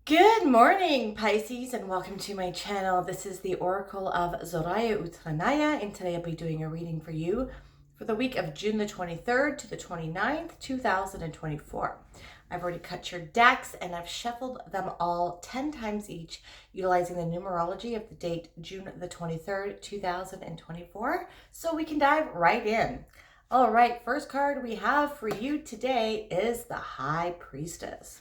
Good morning, Pisces, and welcome to my channel. This is the Oracle of Zoraya Utranaya, and today I'll be doing a reading for you for the week of June the 23rd to the 29th, 2024. I've already cut your decks and I've shuffled them all 10 times each, utilizing the numerology of the date June the 23rd, 2024, so we can dive right in. All right, first card we have for you today is the High Priestess.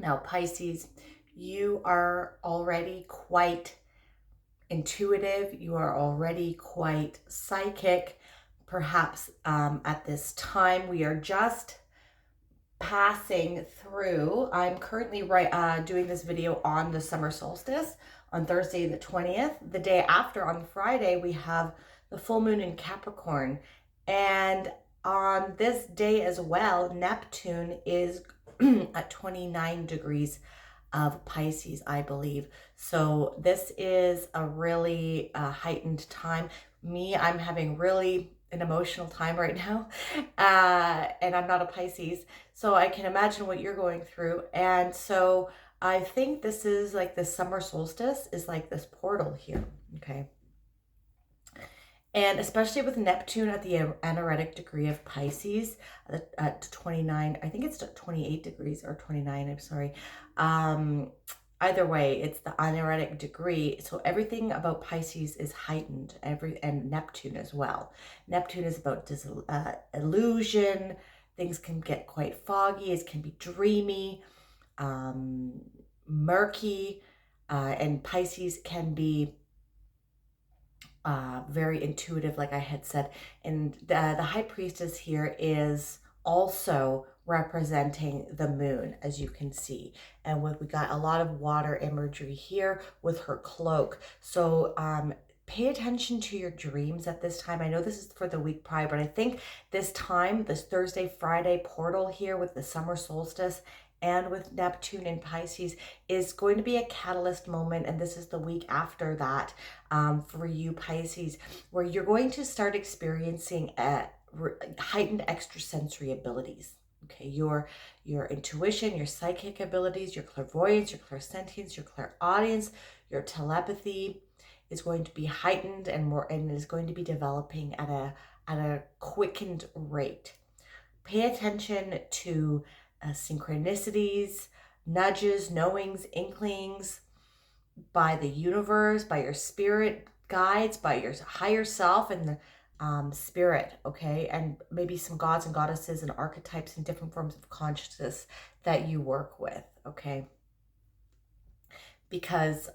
Now, Pisces, you are already quite intuitive. You are already quite psychic. Perhaps at this time, we are just passing through. I'm currently doing this video on the summer solstice on Thursday the 20th. The day after, on Friday, we have the full moon in Capricorn. And on this day as well, Neptune is at 29 degrees of Pisces, I believe. So this is a really heightened time. I'm having really an emotional time right now, and I'm not a Pisces, so I can imagine what you're going through. And so I think this is like the summer solstice is like this portal here, okay? And especially with Neptune at the anaretic degree of Pisces at 29, I think it's 28 degrees or 29, I'm sorry. Either way, it's the anaretic degree. So everything about Pisces is heightened, and Neptune as well. Neptune is about illusion. Things can get quite foggy. It can be dreamy, murky, and Pisces can be very intuitive, like I had said. And the High Priestess here is also representing the moon, as you can see. And we got a lot of water imagery here with her cloak. So pay attention to your dreams at this time. I know this is for the week prior, but I think this time, this Thursday, Friday portal here with the summer solstice and with Neptune in Pisces is going to be a catalyst moment. And this is the week after that for you, Pisces, where you're going to start experiencing heightened extrasensory abilities. Okay, your intuition, your psychic abilities, your clairvoyance, your clairsentience, your clairaudience, your telepathy is going to be heightened and is going to be developing at a quickened rate. Pay attention to synchronicities, nudges, knowings, inklings by the universe, by your spirit guides, by your higher self and the spirit, okay? And maybe some gods and goddesses and archetypes and different forms of consciousness that you work with, okay? Because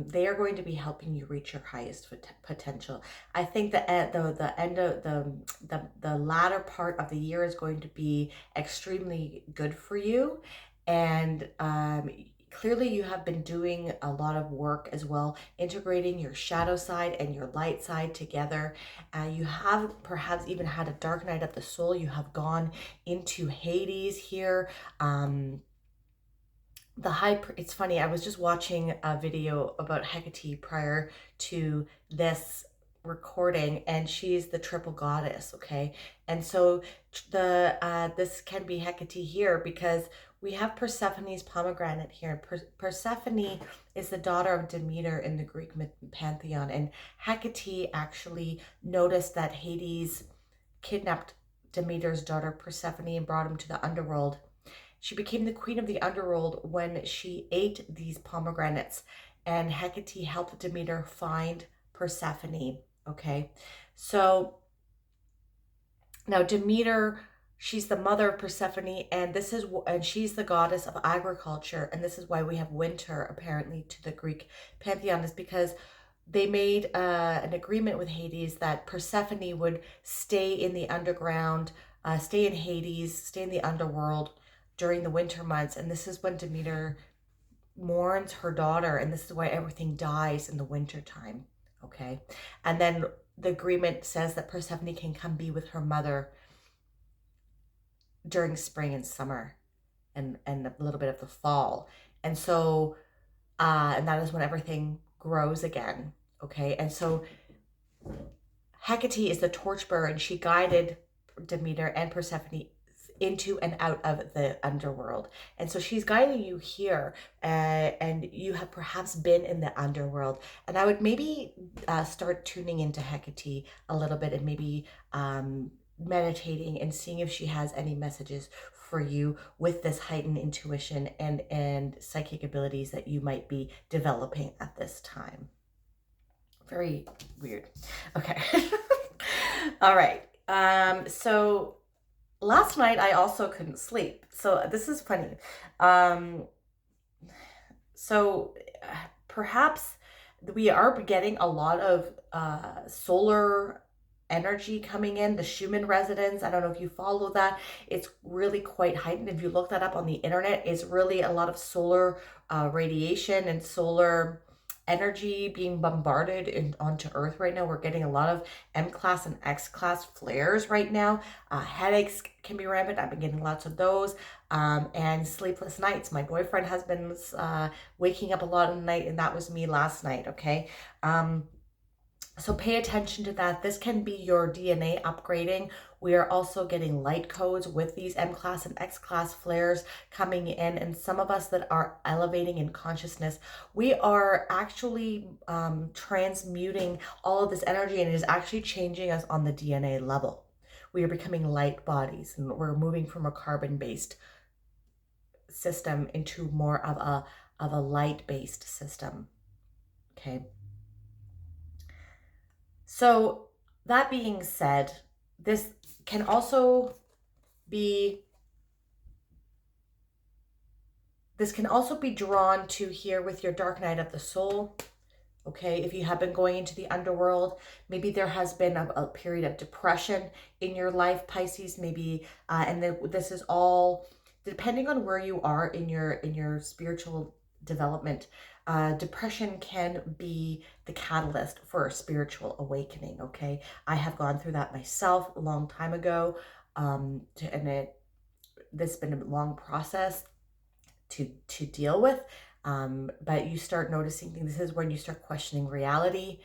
they are going to be helping you reach your highest potential. I think the end of the latter part of the year is going to be extremely good for you, and clearly you have been doing a lot of work as well, integrating your shadow side and your light side together. You have perhaps even had a dark night of the soul. You have gone into Hades here. It's funny, I was just watching a video about Hecate prior to this recording, and she's the triple goddess, okay? And so this can be Hecate here because we have Persephone's pomegranate here. Persephone is the daughter of Demeter in the Greek pantheon, and Hecate actually noticed that Hades kidnapped Demeter's daughter Persephone and brought him to the underworld. She became the queen of the underworld when she ate these pomegranates, and Hecate helped Demeter find Persephone, okay? So now Demeter, she's the mother of Persephone, and she's the goddess of agriculture, and this is why we have winter apparently to the Greek pantheon, is because they made an agreement with Hades that Persephone would stay in the underground, stay in Hades, stay in the underworld during the winter months. And this is when Demeter mourns her daughter, and this is why everything dies in the winter time, okay? And then the agreement says that Persephone can come be with her mother during spring and summer and a little bit of the fall. And so and that is when everything grows again, okay? And so Hecate is the torchbearer, and she guided Demeter and Persephone into and out of the underworld. And so she's guiding you here, and you have perhaps been in the underworld. And I would maybe start tuning into Hecate a little bit, and maybe meditating and seeing if she has any messages for you with this heightened intuition and psychic abilities that you might be developing at this time. Very weird. Okay. All right. So last night I also couldn't sleep. So this is funny. Um, so perhaps we are getting a lot of solar energy coming in, the Schumann resonance. I don't know if you follow that. It's really quite heightened. If you look that up on the internet, it's really a lot of solar radiation and solar energy being bombarded onto Earth right now. We're getting a lot of M-class and X-class flares right now. Headaches can be rampant. I've been getting lots of those. And sleepless nights. My boyfriend has been waking up a lot in the night, and that was me last night, okay? So pay attention to that. This can be your DNA upgrading. We are also getting light codes with these M-class and X-class flares coming in. And some of us that are elevating in consciousness, we are actually transmuting all of this energy, and it is actually changing us on the DNA level. We are becoming light bodies, and we're moving from a carbon-based system into more of a light-based system, okay? So that being said, this can also be drawn to here with your dark night of the soul. Okay, if you have been going into the underworld, maybe there has been a period of depression in your life, Pisces, maybe, this is all depending on where you are in your spiritual development. Depression can be the catalyst for a spiritual awakening, okay? I have gone through that myself a long time ago, this has been a long process to deal with, but you start noticing things. This is when you start questioning reality,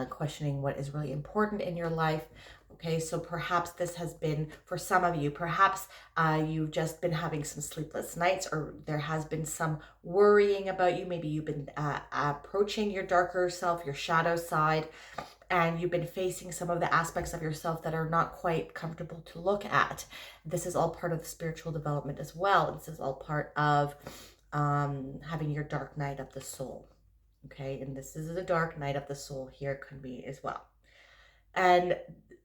questioning what is really important in your life. Okay, so perhaps this has been, for some of you, perhaps you've just been having some sleepless nights, or there has been some worrying about you. Maybe you've been approaching your darker self, your shadow side, and you've been facing some of the aspects of yourself that are not quite comfortable to look at. This is all part of the spiritual development as well. This is all part of having your dark night of the soul. Okay, and this is the dark night of the soul here, could be as well. And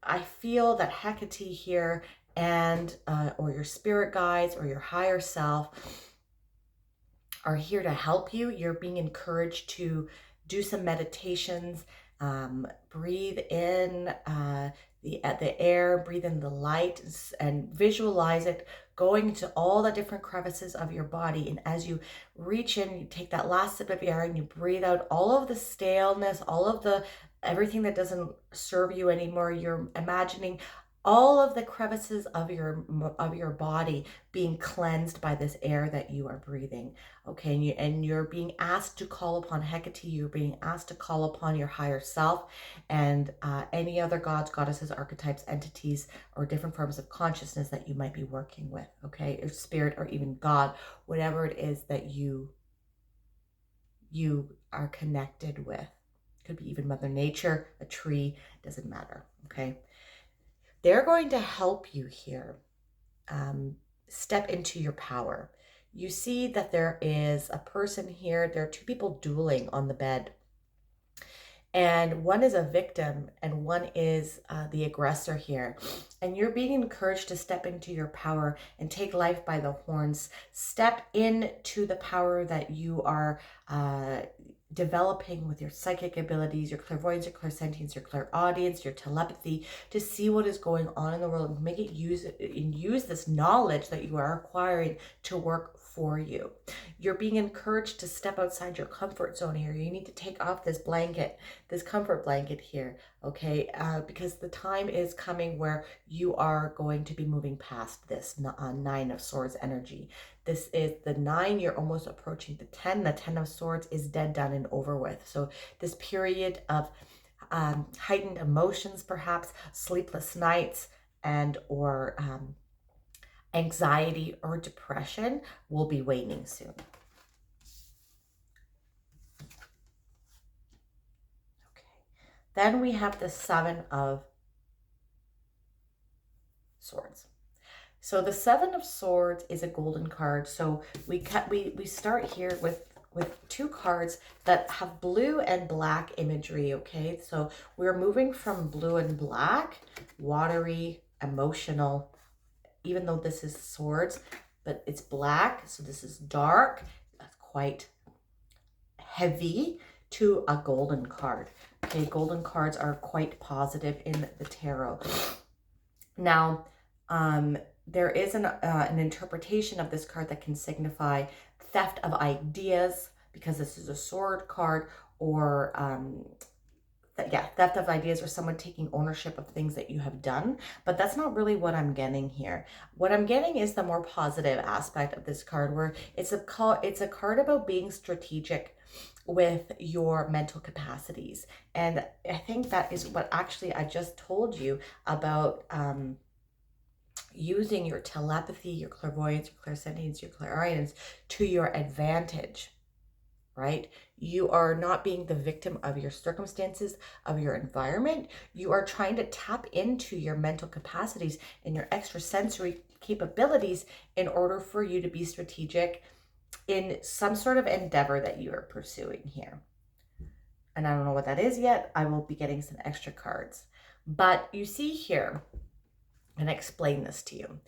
I feel that Hecate here and or your spirit guides or your higher self are here to help you. You're being encouraged to do some meditations, breathe in the air, breathe in the light, and visualize it going to all the different crevices of your body. And as you reach in, you take that last sip of air and you breathe out all of the staleness, all of the everything that doesn't serve you anymore. You're imagining all of the crevices of your body being cleansed by this air that you are breathing. Okay, and you're being asked to call upon Hecate. You're being asked to call upon your higher self and any other gods, goddesses, archetypes, entities, or different forms of consciousness that you might be working with. Okay, or spirit, or even God, whatever it is that you are connected with. Could be even Mother Nature, a tree, doesn't matter. Okay, they're going to help you here step into your power. You see that there is a person here. There are two people dueling on the bed. And one is a victim and one is the aggressor here. And you're being encouraged to step into your power and take life by the horns. Step into the power that you are developing with your psychic abilities, your clairvoyance, your clairsentience, your clairaudience, your telepathy, to see what is going on in the world and make it use this knowledge that you are acquiring to work for you. You're being encouraged to step outside your comfort zone here. You need to take off this blanket, this comfort blanket here, okay? Because the time is coming where you are going to be moving past this Nine of Swords energy. This is the 9, you're almost approaching the 10. The 10 of Swords is dead, done, and over with. So this period of heightened emotions, perhaps sleepless nights, and or anxiety or depression will be waning soon. Okay. Then we have the Seven of Swords. So the Seven of Swords is a golden card. So we start here with two cards that have blue and black imagery, okay? So we're moving from blue and black, watery, emotional, even though this is swords, but it's black, so this is dark, quite heavy, to a golden card. Okay, golden cards are quite positive in the tarot. Now, there is an interpretation of this card that can signify theft of ideas, because this is a sword card, or theft of ideas, or someone taking ownership of things that you have done. But that's not really what I'm getting here. What I'm getting is the more positive aspect of this card, where it's a card about being strategic with your mental capacities. And I think that is what actually I just told you about, using your telepathy, your clairvoyance, your clairsentience, your clairaudience to your advantage, right? You are not being the victim of your circumstances, of your environment. You are trying to tap into your mental capacities and your extrasensory capabilities in order for you to be strategic in some sort of endeavor that you are pursuing here. And I don't know what that is yet. I will be getting some extra cards. But you see here, and explain this to you.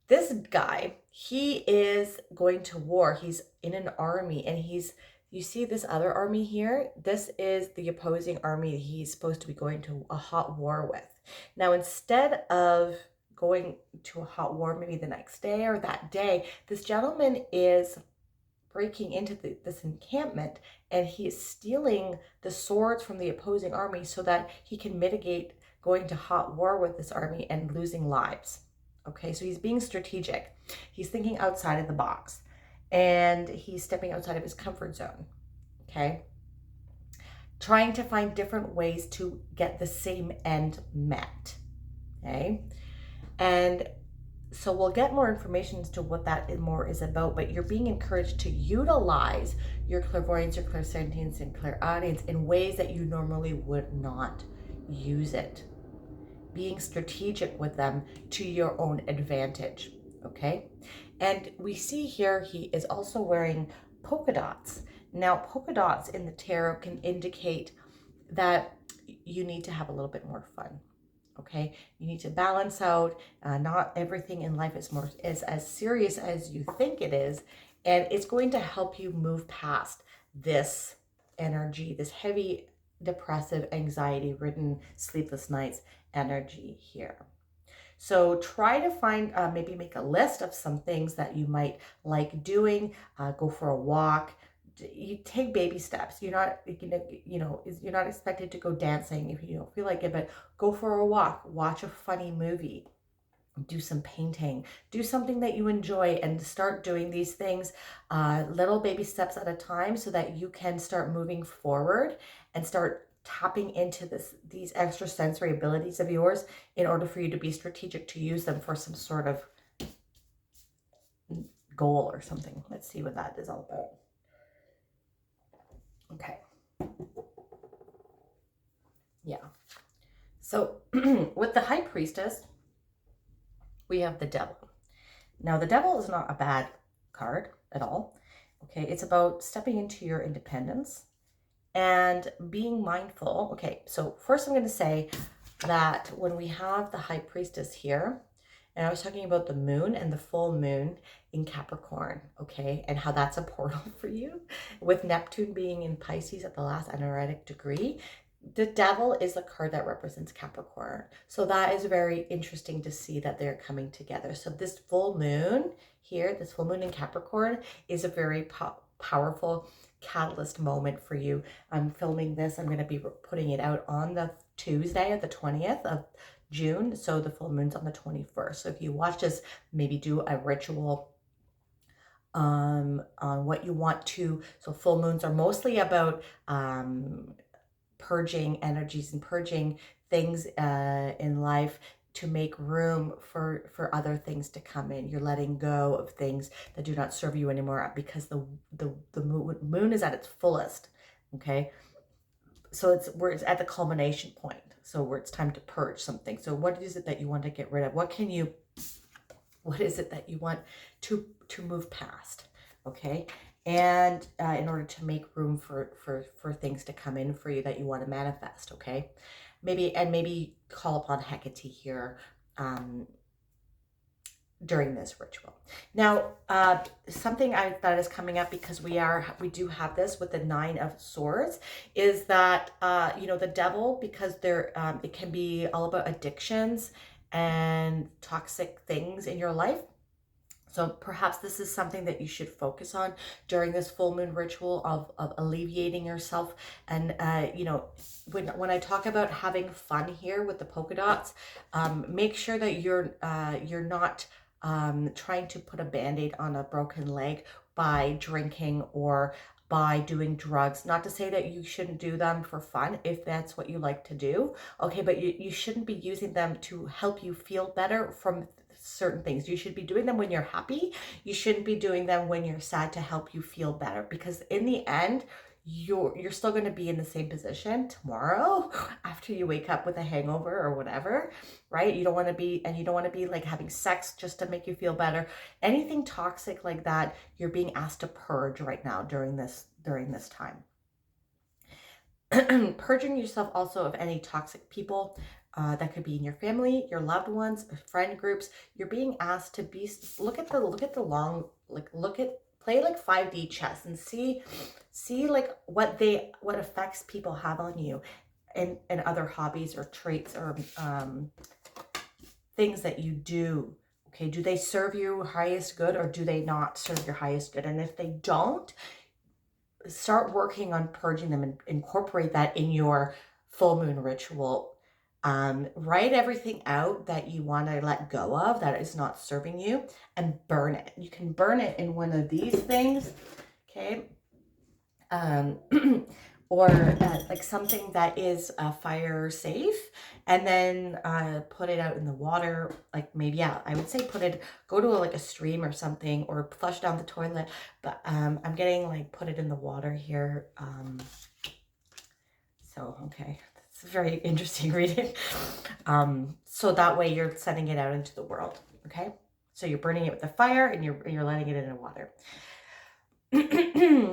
This guy, he is going to war. He's in an army, and you see this other army here? This is the opposing army he's supposed to be going to a hot war with. Now, instead of going to a hot war maybe the next day or that day, this gentleman is breaking into this encampment, and he is stealing the swords from the opposing army so that he can mitigate going to hot war with this army and losing lives. Okay, so he's being strategic. He's thinking outside of the box, and he's stepping outside of his comfort zone. Okay, trying to find different ways to get the same end met. Okay, and so we'll get more information as to what that more is about, but you're being encouraged to utilize your clairvoyance, your clairsentience, and clairaudience in ways that you normally would not use it. Being strategic with them to your own advantage, okay? And we see here he is also wearing polka dots. Now, polka dots in the tarot can indicate that you need to have a little bit more fun. Okay, you need to balance out. Not everything in life is as serious as you think it is, and it's going to help you move past this energy, this heavy, depressive, anxiety-ridden, sleepless nights energy here. So try to find, maybe make a list of some things that you might like doing. Go for a walk. You take baby steps. You're not, you're not expected to go dancing if you don't feel like it, but go for a walk, watch a funny movie, do some painting, do something that you enjoy, and start doing these things, little baby steps at a time, so that you can start moving forward and start tapping into these extrasensory abilities of yours in order for you to be strategic to use them for some sort of goal or something. Let's see what that is all about. Okay. Yeah. So with the High Priestess, we have the Devil. Now, the Devil is not a bad card at all. Okay, it's about stepping into your independence and being mindful. Okay, so first I'm going to say that when we have the High Priestess here, and I was talking about the moon and the full moon in Capricorn, okay, and how that's a portal for you, with Neptune being in Pisces at the last energetic degree. The Devil is a card that represents Capricorn. So that is very interesting to see that they're coming together. So this full moon here, this full moon in Capricorn, is a very powerful catalyst moment for you. I'm filming this. I'm going to be putting it out on the Tuesday, the 20th of June. So the full moon's on the 21st. So if you watch this, maybe do a ritual on what you want to. So full moons are mostly about purging energies and purging things in life to make room for other things to come in. You're letting go of things that do not serve you anymore because the moon is at its fullest. Okay, so it's at the culmination point. So where it's time to purge something. So what is it that you want to get rid of? What is it that you want to move past? Okay, and in order to make room for things to come in for you that you want to manifest. Okay, maybe call upon Hecate here during this ritual. Now, something that is coming up, because we do have this with the 9 of Swords, is that the devil, because it can be all about addictions and toxic things in your life. So perhaps this is something that you should focus on during this full moon ritual of alleviating yourself. And, when I talk about having fun here with the polka dots, make sure that you're not trying to put a band-aid on a broken leg by drinking or by doing drugs. Not to say that you shouldn't do them for fun if that's what you like to do, okay, but you shouldn't be using them to help you feel better from certain things. You should be doing them when you're happy. You shouldn't be doing them when you're sad to help you feel better, because in the end, you're still going to be in the same position tomorrow after you wake up with a hangover or whatever, right? You don't want to be like having sex just to make you feel better. Anything toxic like that, you're being asked to purge right now during this time. Purging yourself also of any toxic people. That could be in your family, your loved ones, friend groups. You're being asked to look at the long, play like 5D chess and see like what effects people have on you, and other hobbies or traits or things that you do. Okay, do they serve your highest good, or do they not serve your highest good? And if they don't, start working on purging them and incorporate that in your full moon ritual. Write everything out that you want to let go of that is not serving you, and burn it. You can burn it in one of these things, okay? Or like something that is fire safe, and then put it out in the water. Like maybe, yeah, I would say go to like a stream or something, or flush down the toilet. But I'm getting like put it in the water here. So, okay, that's a very interesting reading. So that way you're sending it out into the world, okay? So you're burning it with the fire, and you're letting it in the water.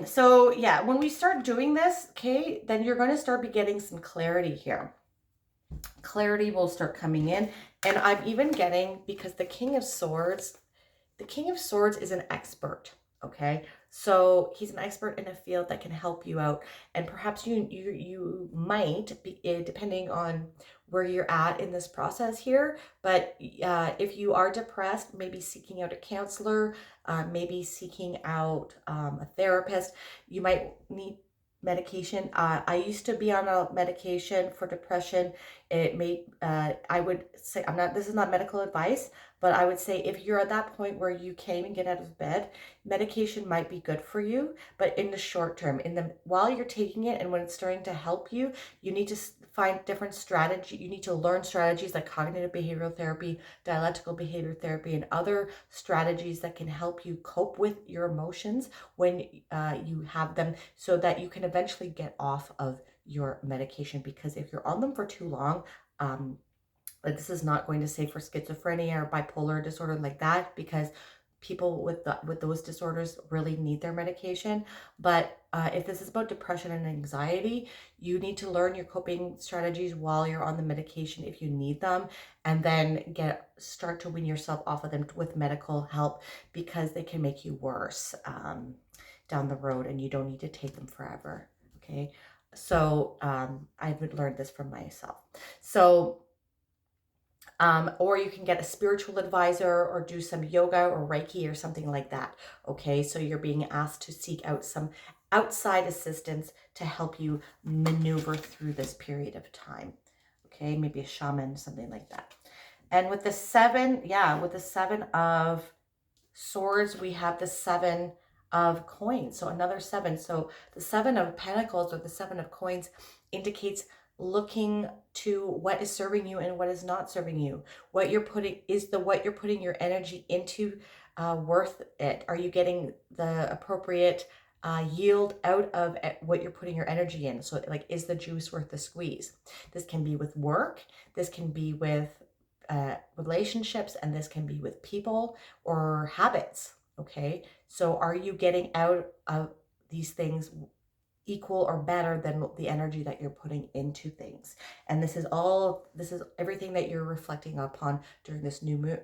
So yeah, when we start doing this, okay, then you're going to start getting some clarity here. Clarity will start coming in. And I'm even getting, because the King of Swords is an expert, okay? So he's an expert in a field that can help you out. And perhaps you might be, depending on where you're at in this process here, but if you are depressed, maybe seeking out a counselor, maybe seeking out a therapist. You might need medication. I used to be on a medication for depression. It may, I would say, this is not medical advice, but I would say if you're at that point where you can't even get out of bed, medication might be good for you. But in the short term, while you're taking it and when it's starting to help you, you need to find different strategy. You need to learn strategies like cognitive behavioral therapy, dialectical behavior therapy, and other strategies that can help you cope with your emotions when you have them, so that you can eventually get off of your medication. Because if you're on them for too long, but this is not going to say for schizophrenia or bipolar disorder like that, because people with those disorders really need their medication. But if this is about depression and anxiety, you need to learn your coping strategies while you're on the medication if you need them, and then start to wean yourself off of them with medical help, because they can make you worse down the road, and you don't need to take them forever. Okay, so I would learn this from myself. So or you can get a spiritual advisor or do some yoga or Reiki or something like that. Okay, so you're being asked to seek out some outside assistance to help you maneuver through this period of time. Okay, maybe a shaman, something like that. And with the 7 of Swords, we have the 7 of Coins. So another 7. So the 7 of Pentacles, or the 7 of Coins, indicates looking to what is serving you and what is not serving you. What you're putting your energy into worth it? Are you getting the appropriate yield out of what you're putting your energy in? So like, is the juice worth the squeeze? This can be with work, this can be with relationships, and this can be with people or habits. Okay, so are you getting out of these things equal or better than the energy that you're putting into things? And this is everything that you're reflecting upon during this new moon,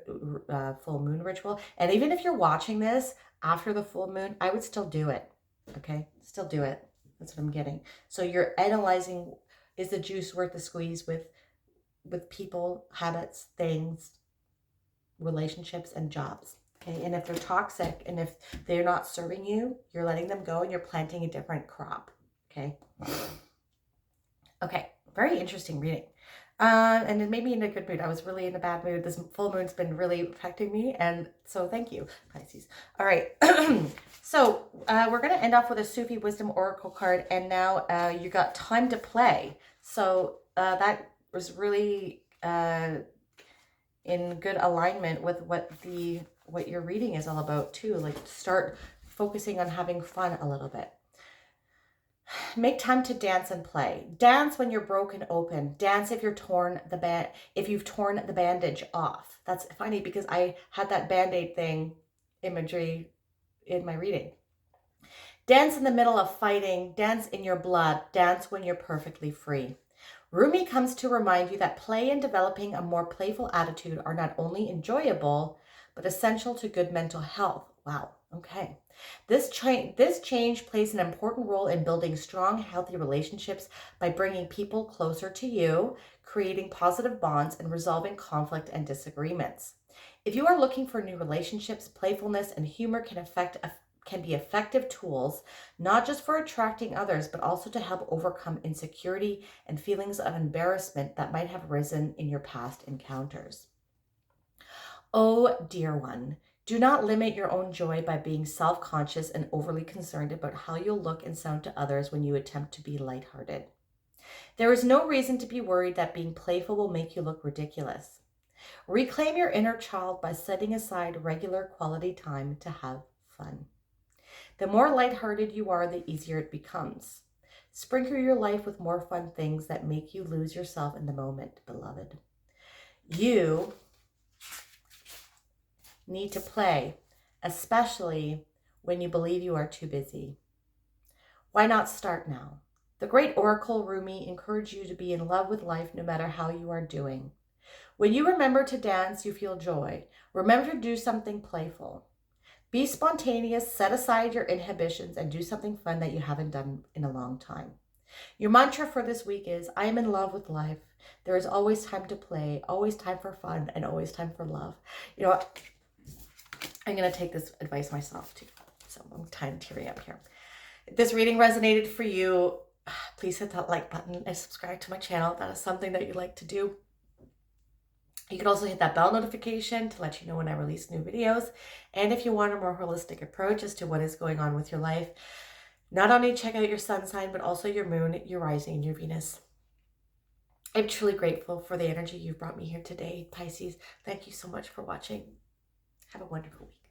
full moon ritual. And even if you're watching this after the full moon, I would still do it. Okay, still do it. That's what I'm getting. So you're analyzing, is the juice worth the squeeze with people, habits, things, relationships, and jobs. Okay, and if they're toxic and if they're not serving you, you're letting them go and you're planting a different crop. Okay. Okay, very interesting reading. And it made me in a good mood. I was really in a bad mood. This full moon's been really affecting me. And so thank you, Pisces. All right. So we're going to end off with a Sufi Wisdom Oracle card. And now you got time to play. So that was really in good alignment with what your reading is all about too. Like, start focusing on having fun a little bit. Make time to dance and play. Dance when you're broken open. Dance if you've torn the bandage off. That's funny because I had that Band-Aid thing imagery in my reading. Dance in the middle of fighting. Dance in your blood. Dance when you're perfectly free. Rumi comes to remind you that play and developing a more playful attitude are not only enjoyable, but essential to good mental health. Wow. Okay. This change plays an important role in building strong, healthy relationships by bringing people closer to you, creating positive bonds, and resolving conflict and disagreements. If you are looking for new relationships, playfulness and humor can be effective tools, not just for attracting others, but also to help overcome insecurity and feelings of embarrassment that might have arisen in your past encounters. Oh, dear one, do not limit your own joy by being self-conscious and overly concerned about how you'll look and sound to others when you attempt to be lighthearted. There is no reason to be worried that being playful will make you look ridiculous. Reclaim your inner child by setting aside regular quality time to have fun. The more lighthearted you are, the easier it becomes. Sprinkle your life with more fun things that make you lose yourself in the moment, beloved. You need to play, especially when you believe you are too busy. Why not start now? The great Oracle Rumi encouraged you to be in love with life no matter how you are doing. When you remember to dance, you feel joy. Remember to do something playful. Be spontaneous, set aside your inhibitions, and do something fun that you haven't done in a long time. Your mantra for this week is, I am in love with life. There is always time to play, always time for fun, and always time for love. You know what? I'm going to take this advice myself too. So I'm kind of tearing up here. If this reading resonated for you, please hit that like button and subscribe to my channel. That is something that you like to do. You can also hit that bell notification to let you know when I release new videos. And if you want a more holistic approach as to what is going on with your life, not only check out your sun sign, but also your moon, your rising, and your Venus. I'm truly grateful for the energy you've brought me here today, Pisces. Thank you so much for watching. Have a wonderful week.